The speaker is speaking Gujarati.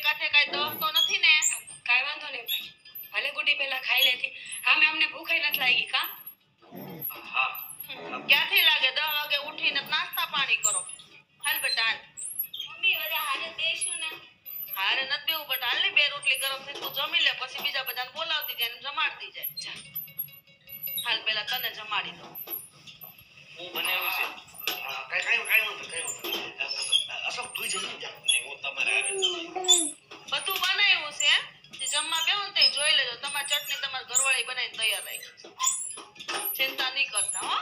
કાંઠે કાંઈ દહ તો નથી ને? કાઈ વાંધો નહીં ભાઈ, ભલે ગુડી પહેલા ખાઈ લેતી. આમે અમને ભૂખ નથી લાગી કા? હા ક્યાંથી લાગે? 10 વાગે ઉઠીને નાસ્તા પાણી કરો. હાલ બેટા હાલ. મમ્મી બધા હારે બેસું ને. હારે નથી બેવું બેટા, હાલ ને 2 રોટલી ગરમ થઈ તું જમી લે, પછી બીજા બધાને બોલાવતી જાય ને જમાડતી જાય. ચાલ. હાલ પેલા તને જમાડી દઉં. હું બનાવ્યું છે કઈ અસલ તું જમી જા હું તમારે આવે બધું બનાવ્યું છે. જે જમવા બેહો ને તઈ જોઈ લેજો. તમારી ચટણી તમારા ઘરવાળી બનાવીને તૈયાર રાખી છે. ચિંતા નહીં કરતા હો.